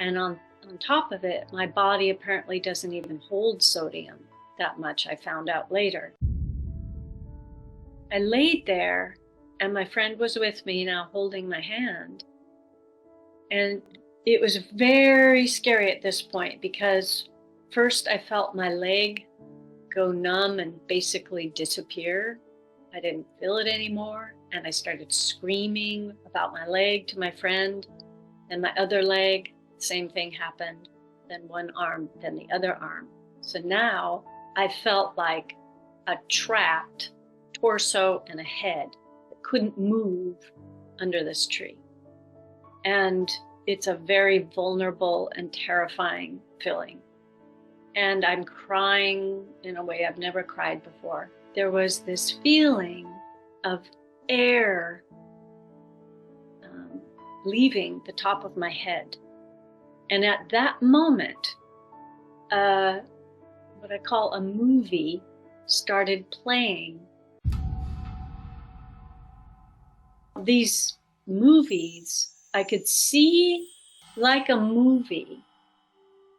And on top of it, my body apparently doesn't even hold sodium that much, I found out later. I laid there, and my friend was with me now holding my hand. And it was very scary at this point because first I felt my leg go numb and basically disappear. I didn't feel it anymore. And I started screaming about my leg to my friend. And my other leg, same thing happened. Then one arm, then the other arm. So now I felt like a trapped torso and a head that couldn't move under this tree. And it's a very vulnerable and terrifying feeling. And I'm crying in a way I've never cried before. There was this feeling of air leaving the top of my head. And at that moment, what I call a movie started playing. These movies I could see like a movie,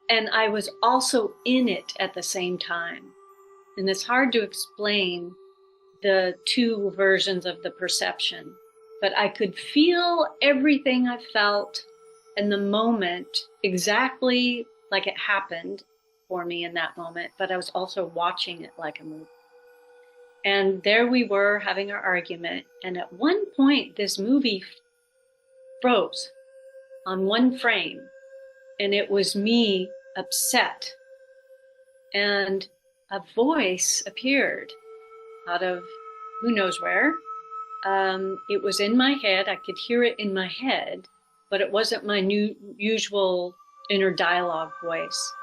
and I was also in it at the same time. And it's hard to explain the two versions of the perception, but I could feel everything I felt in the moment exactly like it happened for me in that moment, but I was also watching it like a movie. And there we were having our argument, and at one point this movie froze on one frame, and it was me upset. And a voice appeared out of who knows where. It was in my head. I could hear it in my head, but it wasn't my usual inner dialogue voice.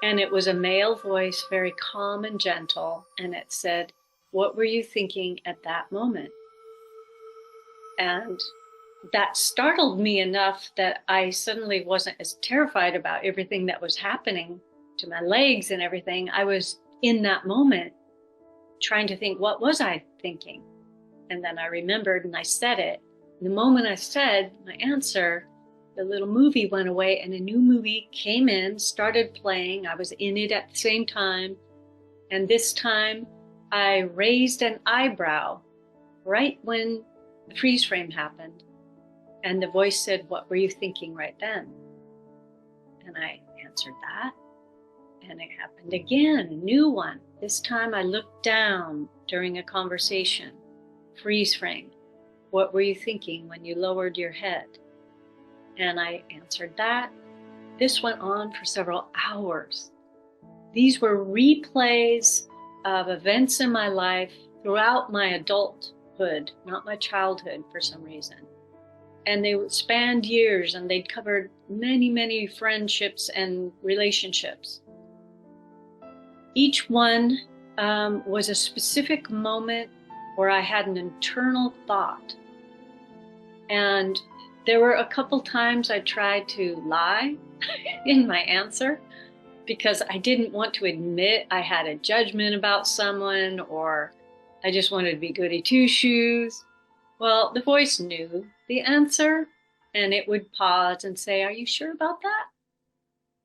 And it was a male voice, very calm and gentle, and it said, "What were you thinking at that moment?" And that startled me enough that I suddenly wasn't as terrified about everything that was happening to my legs and everything. I was in that moment trying to think, what was I thinking? And then I remembered and I said it. The moment I said my answer, the little movie went away and a new movie came in, started playing. I was in it at the same time. And this time I raised an eyebrow right when the freeze frame happened. And the voice said, "What were you thinking right then?" And I answered that. And it happened again, a new one. This time I looked down during a conversation. Freeze frame. "What were you thinking when you lowered your head?" And I answered that. This went on for several hours. These were replays of events in my life throughout my adulthood, not my childhood for some reason. And they spanned years, and they'd covered many, many friendships and relationships. Each one was a specific moment where I had an internal thought. And there were a couple times I tried to lie in my answer because I didn't want to admit I had a judgment about someone, or I just wanted to be goody two-shoes. Well, the voice knew the answer, and it would pause and say, "Are you sure about that?"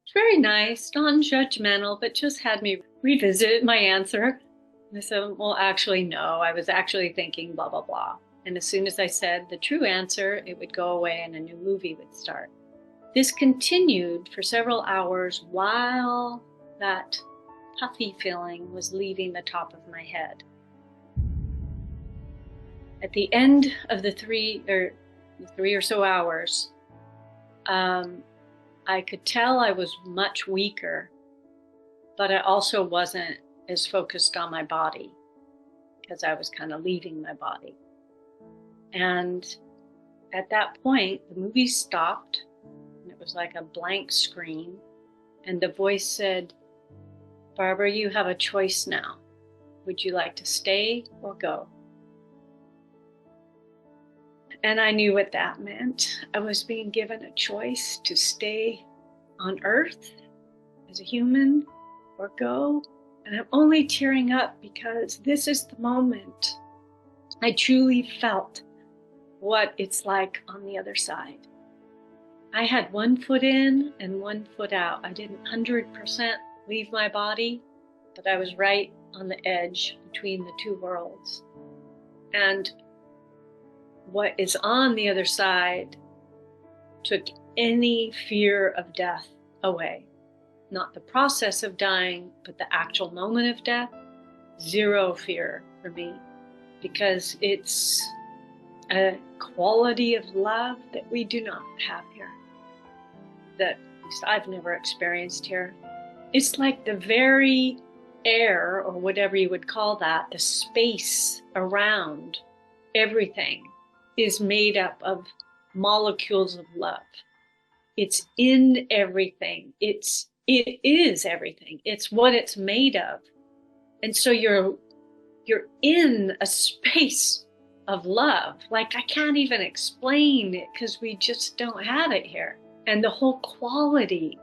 It's very nice, non-judgmental, but just had me revisit my answer. And I said, "Well, actually, no, I was actually thinking blah, blah, blah." And as soon as I said the true answer, it would go away and a new movie would start. This continued for several hours while that puffy feeling was leaving the top of my head. At the end of the three or so hours, I could tell I was much weaker, but I also wasn't as focused on my body because I was kind of leaving my body. And at that point, the movie stopped, and it was like a blank screen. And the voice said, "Barbara, you have a choice now. Would you like to stay or go?" And I knew what that meant. I was being given a choice to stay on Earth as a human or go. And I'm only tearing up because this is the moment I truly felt what it's like on the other side. I had one foot in and one foot out. I didn't 100% leave my body, but I was right on the edge between the two worlds. And what is on the other side took any fear of death away. Not the process of dying, but the actual moment of death. Zero fear for me, because it's a quality of love that we do not have here, that at least I've never experienced here. It's like the very air, or whatever you would call that, the space around everything is made up of molecules of love. It's in everything. It is everything. It's what it's made of. And so you're in a space of love. Like, I can't even explain it because we just don't have it here. And the whole quality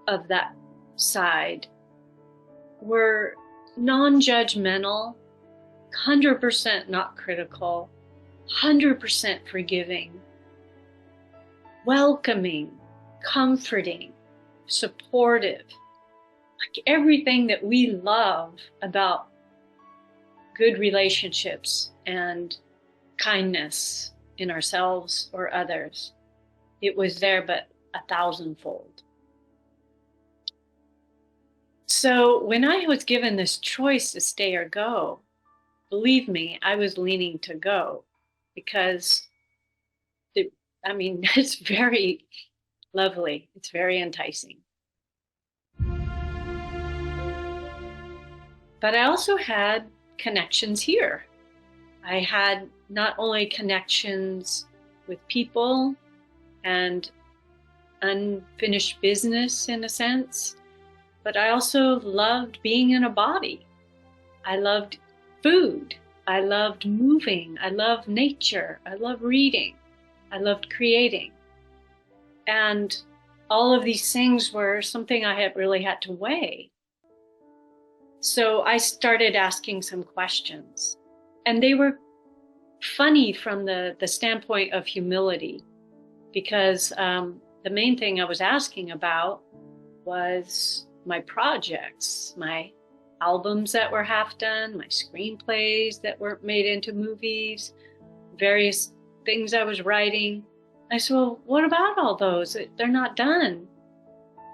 of that side were non-judgmental, 100% not critical, 100% forgiving, welcoming, comforting, supportive. Like everything that we love about good relationships and kindness in ourselves or others. It was there, but 1,000-fold. So when I was given this choice to stay or go, believe me, I was leaning to go, because it's very lovely. It's very enticing. But I also had connections here. I had not only connections with people and unfinished business in a sense, but I also loved being in a body. I loved food. I loved moving. I loved nature. I loved reading. I loved creating. And all of these things were something I had really had to weigh. So I started asking some questions, and they were funny from the standpoint of humility, because the main thing I was asking about was my projects, my albums that were half done, my screenplays that weren't made into movies, various things I was writing. I said, well, what about all those? They're not done.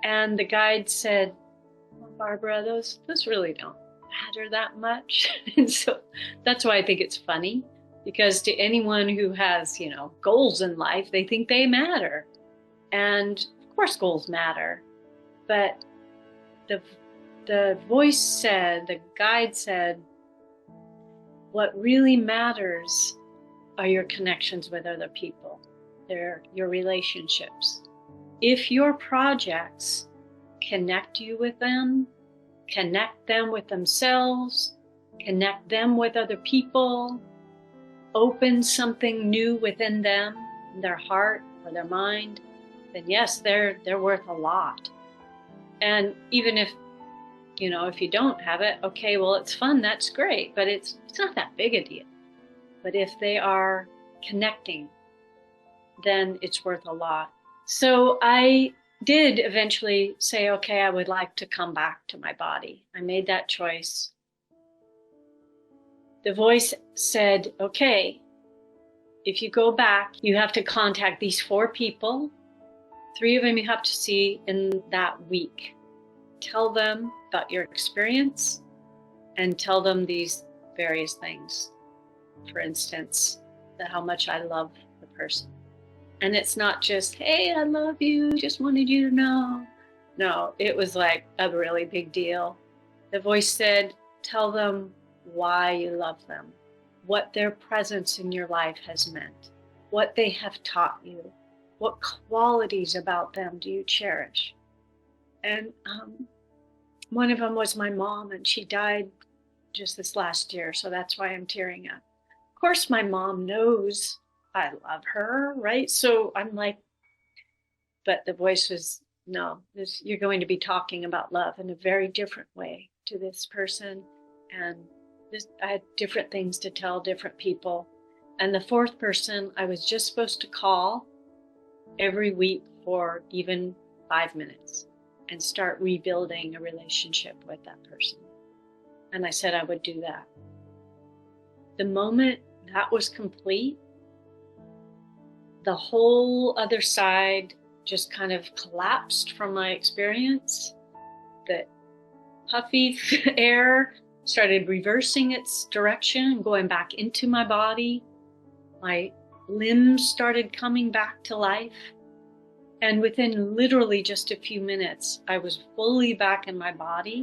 And the guide said, well, Barbara, those really don't matter that much. And so that's why I think it's funny, because to anyone who has, goals in life, they think they matter. And of course goals matter, but the voice said, the guide said, what really matters are your connections with other people. They're your relationships. If your projects connect you with them, connect them with themselves, connect them with other people, open something new within them, their heart or their mind, then yes, they're worth a lot. And even if you don't have it, okay, well, it's fun, that's great, but it's not that big a deal. But if they are connecting, then it's worth a lot. So I did eventually say, okay, I would like to come back to my body. I made that choice. The voice said, okay, if you go back, you have to contact these 4 people. 3 of them you have to see in that week. Tell them about your experience and tell them these various things. For instance, how much I love the person. And it's not just, hey, I love you, just wanted you to know. No, it was like a really big deal. The voice said, tell them why you love them, what their presence in your life has meant, what they have taught you, what qualities about them do you cherish. And one of them was my mom, and she died just this last year, so that's why I'm tearing up. Of course, my mom knows I love her, right? So I'm like, but the voice was, no, you're going to be talking about love in a very different way to this person. And I had different things to tell different people. And the 4th person I was just supposed to call every week for even 5 minutes and start rebuilding a relationship with that person. And I said I would do that. The moment that was complete, the whole other side just kind of collapsed from my experience. The puffy air started reversing its direction and going back into my body. My limbs started coming back to life. And within literally just a few minutes, I was fully back in my body.